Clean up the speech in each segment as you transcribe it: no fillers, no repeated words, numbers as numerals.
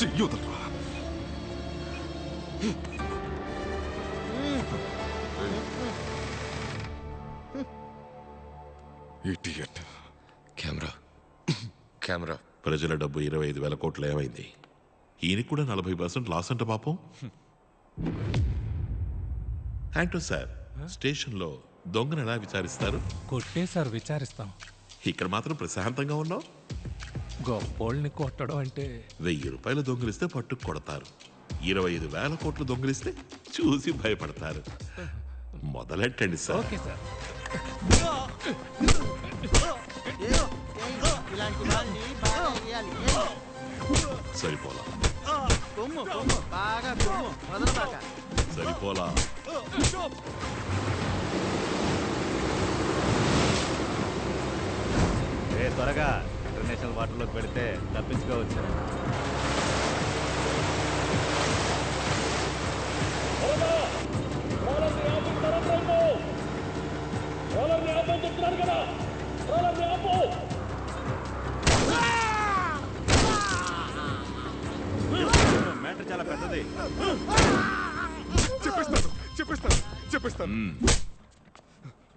చెయ్యొదరా. Idiot. Camera. ప్రజల డబ్బు 25,000 కోట్లు ఏమైంది? ఈయనకి కూడా 40% లాస్ అంట పాపం. యాంటో సార్, స్టేషన్లో దొంగను ఎలా విచారిస్తారు? కొట్టే సార్ విచారిస్తాం. ఇక్కడ మాత్రం ప్రశాంతంగా ఉన్నావు. గొప్పోళ్ళని కొట్టడం అంటే 1000 రూపాయలు దొంగిలిస్తే పట్టుకు కొడతారు, 25,000 కోట్లు దొంగిలిస్తే చూసి భయపడతారు. మొదలెట్టండి సార్. Okay sir. సరిపోలా సరిపోలా. త్వరగా ఇంటర్నేషనల్ వాటర్లోకి పెడితే తప్పించుకోవచ్చు. మ్యాటర్ చాలా పెద్దది. చెప్పేస్తాను.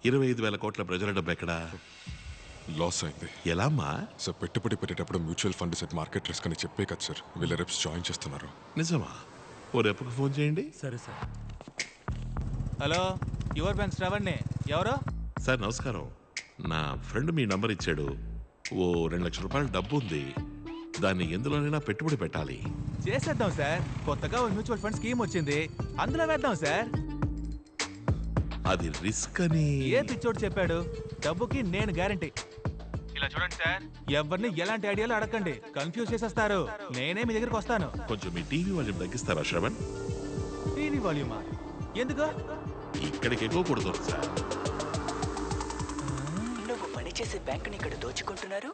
25,000 కోట్ల ప్రజల డబ్బు ఎక్కడా? లాస్ అయింది. ఎలా అమ్మా? సార్ పెట్టుబడి పెట్టేటప్పుడు mutual fund set market risk అని చెప్పే కదా సార్ వీళ్ళ రెప్స్ జాయిన్ చేస్తున్నారు. నిజమా? ఓ రెప్పుకు ఫోన్ చేయండి. సరే సార్. హలో, యువర్ బ్యాంక్ శ్రవణ్ణి. ఎవరు? సార్ నమస్కారం. నా ఫ్రెండ్ మీ నంబర్ ఇచ్చాడు. ఓ 2 లక్షల రూపాయల డబ్బు ఉంది, దాన్ని ఎందులోనైనా పెట్టుబడి పెట్టాలి. చేసేద్దాం సార్. కొత్తగా ఒక మ్యూచువల్ ఫండ్ స్కీమ్ వచ్చింది, అందులో వేద్దాం సార్. అది రిస్క్ అని ఏ పిచ్చోడు చెప్పాడు? డబ్బుకి నేను గ్యారంటీ. ఇలా చూడండి సార్, ఎవరిని ఎలాంటి ఐడియాలు అడగండి, కన్ఫ్యూజ్ చేసేస్తారు. నేనే మీ దగ్గరికి వస్తాను. కొంచెం మీ టీవీ వాల్యూమ్ తగ్గిస్తారా శ్రవణ్? టీవీ వాల్యూమా? ఎందుకు? ఇక్కడికి ఎక్కువ కొడుతుంది సార్. నువ్వు పనిచేసే బ్యాంకుని ఇక్కడ దోచుకుంటున్నారు.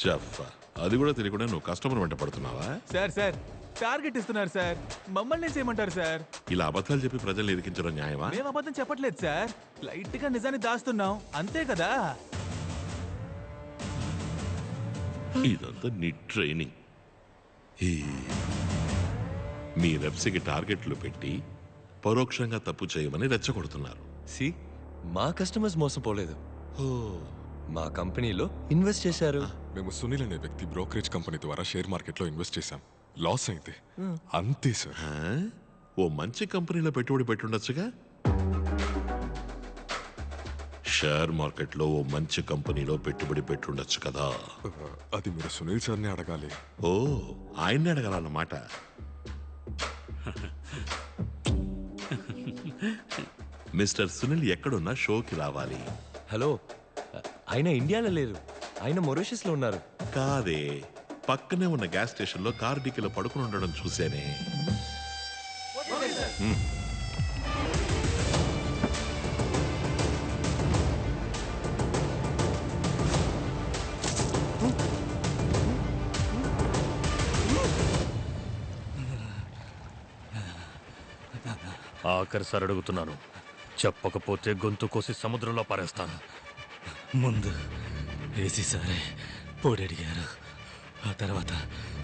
జఫ్ఫా, అది కూడా తెలియకుండా నువ్వు కస్టమర్ వెంట పడుతున్నావా? సార్ సార్ టార్గెట్ ఇస్తున్నారు సార్, మమ్మల్ని చేయమంటారు సార్. ఇలా అబద్ధాలు చెప్పి ప్రజల్ని ఎదిరించడం న్యాయమా? మేము అబద్ధం చెప్పట్లేదు సార్, లైట్ గా నిజాన్ని దాస్తున్నాం అంతే కదా. ఇదంతా నీ ట్రైనింగ్. మీ రెప్స్కి టార్గెట్లు పెట్టి పరోక్షంగా తప్పు చేయమని రెచ్చగొడుతున్నారు. సి మా కస్టమర్స్ మోసపోలేదు, ఓ మా కంపెనీలో ఇన్వెస్ట్ చేశారు. మేము సునీల్ అనే వ్యక్తి బ్రోకరేజ్ కంపెనీ ద్వారా షేర్ మార్కెట్ లో ఇన్వెస్ట్ చేశాం. లాస్ అయింది అంతే సార్. ఓ మంచి కంపెనీలో పెట్టుబడి పెట్టుండొచ్చుగా. షేర్ మార్కెట్ లో ఓ మంచి కంపెనీలో పెట్టుబడి పెట్టుండొచ్చు కదా. అది మీరు సునీల్ సార్ని అడగాలి. ఓ, ఆయన్ని అడగాలన్నమాట. మిస్టర్ సునీల్ ఎక్కడున్నా షోకి రావాలి. హలో, ఆయన ఇండియాలో లేరు, ఆయన మొరీషియస్ లో ఉన్నారు. కాదే, పక్కనే ఉన్న గ్యాస్ స్టేషన్ లో కార్ డిక్కీలో పడుకుని ఉండడం చూసేనే. ఆఖరిసారి అడుగుతున్నాను, చెప్పకపోతే గొంతు కోసి సముద్రంలో పారేస్తాను. ముందు ఏసీ సారే పొడి అడిగారు, ఆ తర్వాత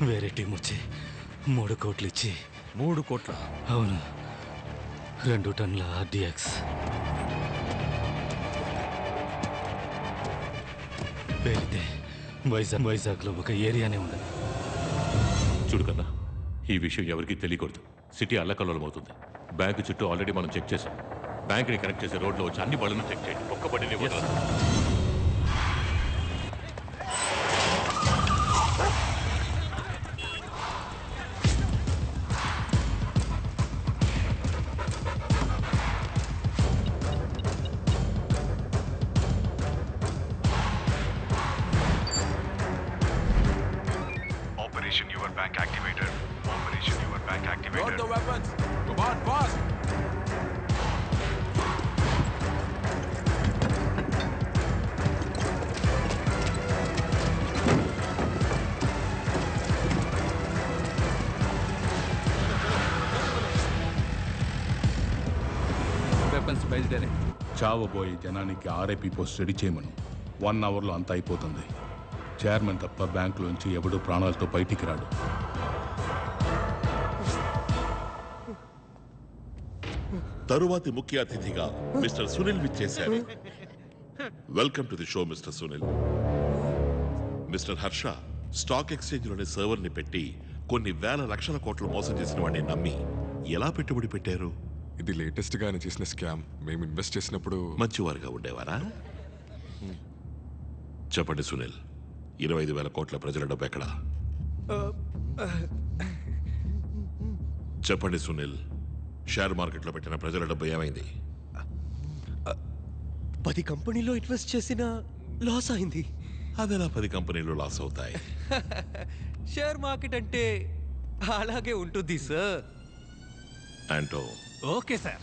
వేరే టీం వచ్చి 3 కోట్లు ఇచ్చి. 3 కోట్ల? అవును, 2 టన్నుల RDX. పేరితే వైజాగ్లో ఒక ఏరియానే ఉండదు. చూడు కన్నా, ఈ విషయం ఎవరికీ తెలియకూడదు. సిటీ అల్లకల్లోలం అవుతుంది. బ్యాంకు చుట్టూ ఆల్రెడీ మనం చెక్ చేసాం. బ్యాంకుని కనెక్ట్ చేసే రోడ్లో వచ్చి అన్ని బళ్ళను చెక్ చేయండి, ఒక్క బడిని వదలదు. Operation Your Bank activated. Operation Your Bank activated. Load the weapons. Come on, fast. Weapons బయలుదేరే. చావబోయే జనానికి ఆర్ఐపీ పోస్ట్ రెడీ చేయమను. 1 అవర్లో అంతా అయిపోతుంది. చైర్మన్ తప్ప బ్యాంకులోంచి ఎవడూ ప్రాణాలతో బయటికి రాడు. తరువాతి ముఖ్య అతిథిగా మిస్టర్ సునీల్ విచ్చేశారు. Welcome to the show mister Sunil. Mister Harsha stock exchange లోని సర్వర్ ని పెట్టి కొన్ని వేల లక్షల కోట్లు మోసం చేసిన వాడిని నమ్మి ఎలా పెట్టుబడి పెట్టారు? ఇది లేటెస్ట్ గా ఆయన చేసిన స్కామ్. మేము ఇన్వెస్ట్ చేసినప్పుడు మంచివారుగా ఉండేవారా? చెప్పండి సునీల్, 25,000 కోట్ల ప్రజల డబ్బు ఎక్కడా? చెప్పండి సునీల్, షేర్ మార్కెట్ లో పెట్టిన ప్రజల డబ్బు ఏమైంది? 10 కంపెనీలో ఇన్వెస్ట్ చేసిన లాస్ అయింది. అదెలా 10 కంపెనీలు లాస్ అవుతాయి? షేర్ మార్కెట్ అంటే అలాగే ఉంటుంది సార్. అంటో okay sir.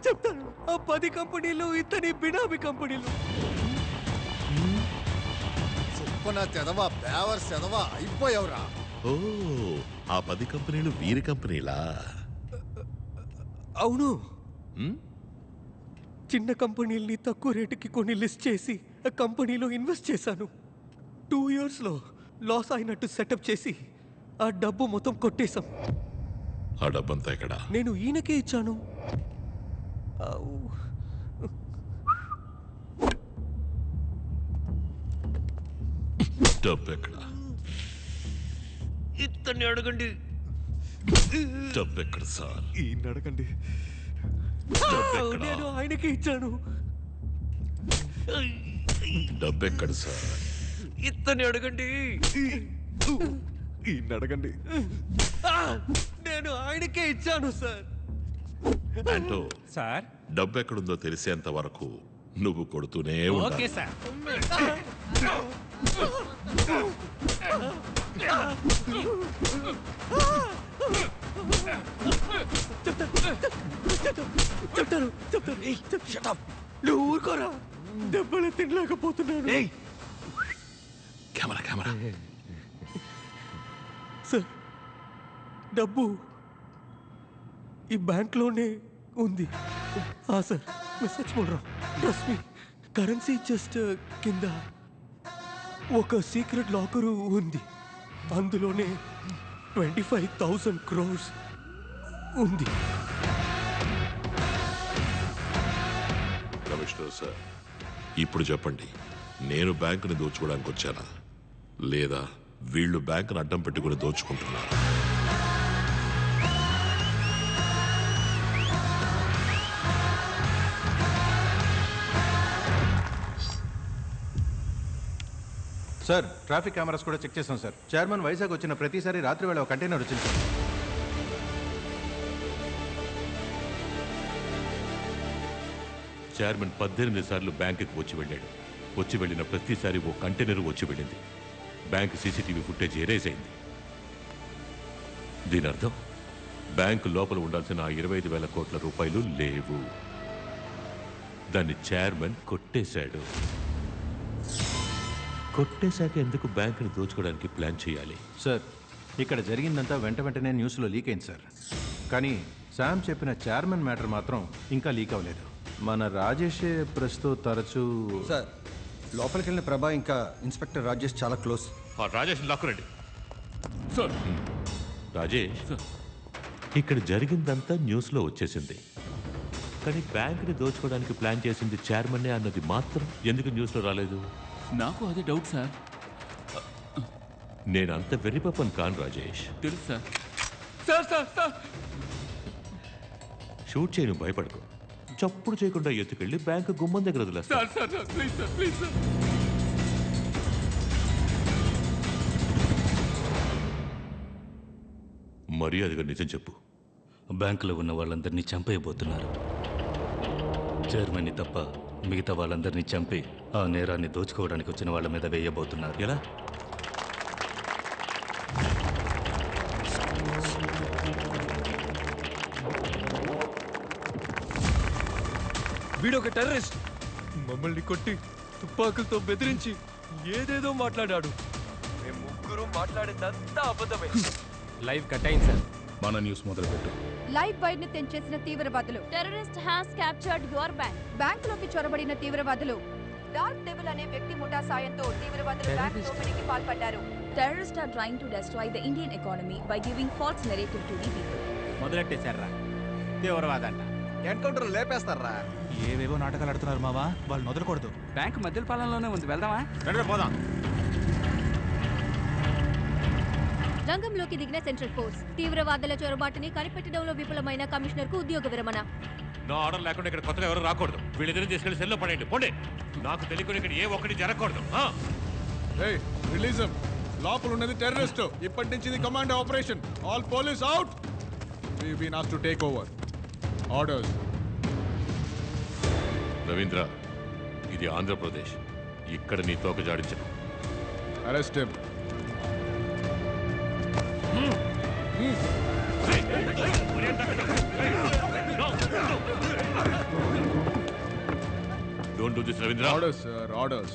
చెప్తాను. ఆ 10 కంపెనీలు ఇతని బినామీ కంపెనీలు. అయిపోయావురా. ఓ, ఆ 10 కంపెనీలు వీరి కంపెనీలా? అవును. చిన్న కంపెనీల్ని తక్కువ రేటుకి కొన్ని లిస్ట్ చేసి ఆ కంపెనీలో ఇన్వెస్ట్ చేశాను. 2 ఇయర్స్లో లాస్ అయినట్టు సెటప్ చేసి ఆ డబ్బు మొత్తం కొట్టేశాం. ఆ డబ్బంతా ఎక్కడా? నేను ఈయనకే ఇచ్చాను. డబ్బు ఎక్కడా? ఇతన్ని అడగండి. డబ్బు ఎక్కడ సార్? ఈయన అడగండి. నేను ఆయనకే ఇచ్చాను. డబ్బు ఎక్కడ సార్? ఇతన్ని అడగండి. ఈయన అడగండి. నేను ఆయనకే ఇచ్చాను సార్. అంటో సార్. డబ్బు ఎక్కడుందో తెలిసేంత వరకు నువ్వు కొడుతూనే ఓకే ఉండాలి. సార్. చెప్తాను. నువ్వు ఊరుకోరా. దెబ్బలు తినలేకపోతున్నాను. కెమెరా. సార్, డబ్బు ఈ బ్యాంక్లోనే ఉంది. సార్, मैं सच बोल रहा हूँ. Trust me. కరెన్సీ జస్ట్ కింద ఒక సీక్రెట్ లాకరు ఉంది. అందులోనే 25,000 crores ఉంది. కమిషనర్ సార్, ఇప్పుడు చెప్పండి, నేను బ్యాంకుని దోచుకోవడానికి వచ్చానా, లేదా వీళ్ళు బ్యాంకును అడ్డం పెట్టుకుని దోచుకుంటున్నారా? సార్, ట్రాఫిక్ కెమెరాస్ కూడా చెక్ చేసాం సార్. చైర్మన్ వైజాగ్ వచ్చిన ప్రతిసారి రాత్రి వేళ ఒక కంటైనర్ వచ్చింది సార్. చైర్మన్ 18 సార్లు బ్యాంకుకి వచ్చి వెళ్ళాడు. వచ్చి వెళ్ళిన ప్రతిసారి ఓ కంటైనర్ వచ్చి వెళ్ళింది. బ్యాంక్ సీసీటీవీ ఫుటేజ్ ఎరేజ్ అయింది. దీని అర్థం బ్యాంకు లోపల ఉండాల్సిన 25,000 కోట్ల రూపాయలు లేవు. దాన్ని చైర్మన్ కొట్టేశాడు. కొట్టేశాక ఎందుకు బ్యాంకుని దోచుకోవడానికి ప్లాన్ చేయాలి? సార్, ఇక్కడ జరిగిందంతా వెంటనే న్యూస్లో లీక్ అయింది సార్. కానీ శామ్ చెప్పిన చైర్మన్ మ్యాటర్ మాత్రం ఇంకా లీక్ అవ్వలేదు. మన రాజేషే ప్రస్తుతం తరచూ సార్, లోపలికి వెళ్ళిన ప్రభా ఇంకా ఇన్స్పెక్టర్ రాజేష్ చాలా క్లోజ్. రాజేష్ లాక్కురండి. సార్. రాజేష్, ఇక్కడ జరిగిందంతా న్యూస్లో వచ్చేసింది. కానీ బ్యాంకుని దోచుకోవడానికి ప్లాన్ చేసింది చైర్మన్నే అన్నది మాత్రం ఎందుకు న్యూస్లో రాలేదు? నాకు అదే డౌట్ సార్. నేనంత వెర్రిపప్పని కాను రాజేష్. తెలుసు sir. Sir sir sir shoot చేయను, భయపడకు. చప్పుడు చేయకుండా ఎత్తుకెళ్ళి బ్యాంకు గుమ్మం దగ్గర వదిలేస్తా. Sir sir sir please sir please sir. మర్యాదగా నిజం చెప్పు. బ్యాంకులో ఉన్న వాళ్ళందరినీ చంపేయబోతున్నారు. చైర్మన్ని తప్ప మిగతా వాళ్ళందరినీ చంపి ఆ నేరాన్ని దోచుకోవడానికి వచ్చిన వాళ్ళ మీద వేయబోతున్నారు. ఎలా? వీడొక టెర్రరిస్ట్. మమ్మల్ని కొట్టి తుపాకులతో బెదిరించి ఏదేదో మాట్లాడాడు. మేము ముగ్గురు మాట్లాడేదంతా అబద్ధమే. లైవ్ కట్ అయింది సార్. మన న్యూస్ మొదలుపెట్టు. లైవ్ వైర్ ని తెంచేసిన తీవ్రవాదులు. Terrorist has captured your bank. బ్యాంకులోకి చొరబడిన తీవ్రవాదులు డార్క్ డెవిల్ అనే వ్యక్తి ముఠా సాయంతో తీవ్రవాదులు బ్యాంక్ దోపిడీకి పాల్పడ్డారు. Terrorists are trying to destroy the Indian economy by giving false narrative to the people. మొదలెట్టేశారా తీవ్రవాదంట. ఎన్కౌంటర్ లేపేస్తారా? ఏవేవో నాటకాలు ఆడుతున్నారు మావా, వాళ్ళు మొదలకూడదు. బ్యాంక్ మధ్య పాలనలోనే ఉంది, వెళ్దామా? రండి పోదాం. రంగంలోకి దిగిన సెంట్రల్ ఫోర్స్ తీవ్రవాదుల చొరబాటుని కనిపెట్టడంలో విఫలమైన కమిషనర్ కు ఉద్యోగ విరమణ. నా ఆర్డర్ లేకుండా ఇక్కడ కొత్తగా ఎవరు రాకూడదు. వీళ్ళిద్దరిని తీసుకెళ్లి సెల్లో పడేయండి. పోండి. నాకు తెలియకుండా ఇక్కడ ఏ ఒక్కటి జరగకూడదు. రిలీజ్ లోపల ఉన్నది టెర్రరిస్ట్. ఇప్పటి నుంచి ఇది command operation. All police out. We been asked to take over. Orders. Ravindra, ఇది ఆంధ్రప్రదేశ్. ఇక్కడ నీ తోక జాడించను. Arrest him. Don't do this, Ravindra. Orders, sir. Orders.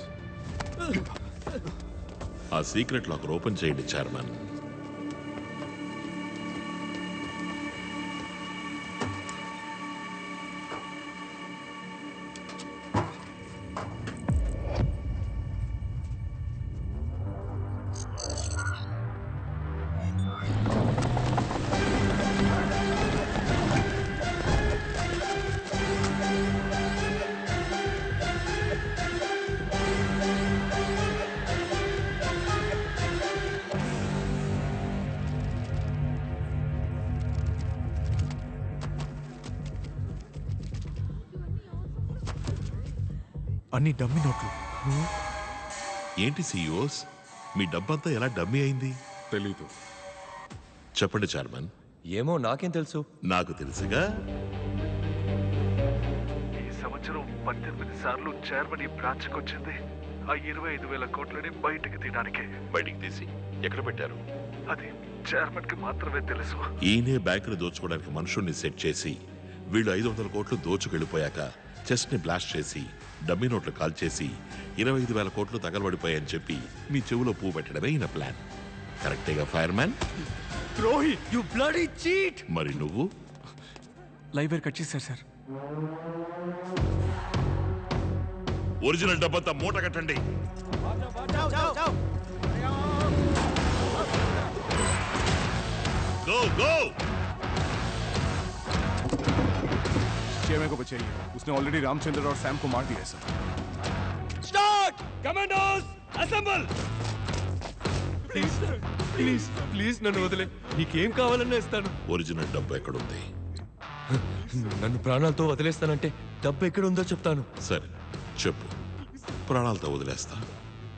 ఆ సీక్రెట్ లాకర్ ఓపెన్ చేయండి చైర్మన్. అన్ని డమ్మీ నోట్లు. ఏంటి సీఈఓస్, మీ డబ్బంతా ఎలా డమ్మీ అయింది? తెలీదు. చెప్పండి చైర్మన్. ఏమో నాకేం తెలుసు. నాకు తెలుసుగా. ఈ సంవత్సరం 18 సార్లు చైర్మన్ ఈ బ్రాంచ్కి వచ్చింది. ఆ 25,000 కోట్లని బయటికి తీయడానికి. బయటికి తీసి ఎక్కడ పెట్టారు? అది చైర్మన్ కి మాత్రమే తెలుసు. ఈయనే బ్యాంకును దోచుకోవడానికి మనుషుల్ని సెట్ చేసి వీళ్ళు 500 కోట్లు దోచుకెళ్ళిపోయాక చెస్ట్ ని బ్లాస్ట్ చేసి డమ్మీ నోట్లు కాల్ చేసి 25,000 కోట్లు తగలబడిపోయాయని చెప్పి మీ చెవులో పువ్వు పెట్టడమే ఈయన ప్లాన్. కరెక్టేగా ఫైర్ మ్యాన్? ద్రోహి, యు బ్లడీ చీట్. మరి నువ్వు? లైవ్ వైర్ కట్ చేశారు సార్. ఒరిజినల్ డబ్బంతా మూట కట్టండి. Go go. चेयरमैन को बचाइए. उसने ऑलरेडी रामचंद्र और सैम को मार दिया है sir. Start commandos assemble. Please please please నన్ను వదిలే. నీకేం కావాలన్నా ఇస్తాను. ఒరిజినల్ డబ్బు ఎక్కడుంది? నన్ను ప్రాణాలతో వదిలేస్తానంటే డబ్బు ఎక్కడ ఉందో చెప్తాను. సరే చెప్పు. ప్రాణాలతో వదిలేస్తా.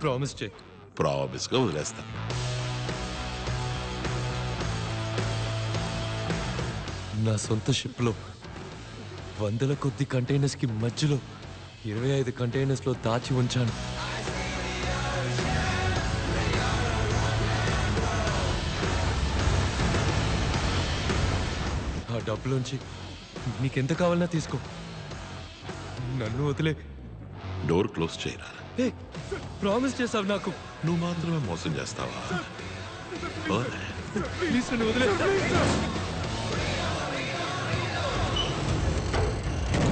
ప్రామిస్ చేయి. ప్రామిస్ గా వదిలేస్తా. నా సొంత షిప్లో 100 కొద్ది కంటైనర్స్ కి మధ్యలో 25 కంటైనర్స్ లో దాచి ఉంచాను. ఆ డబ్బులోంచి నీకెంత కావాలన్నా తీసుకో. నన్ను వదిలే. డోర్ క్లోజ్ చేయరా. ప్రామిస్ చేసావు నాకు. నువ్వు మాత్రమే మోసం చేస్తావా? ప్లీజ్ నన్ను వదిలే.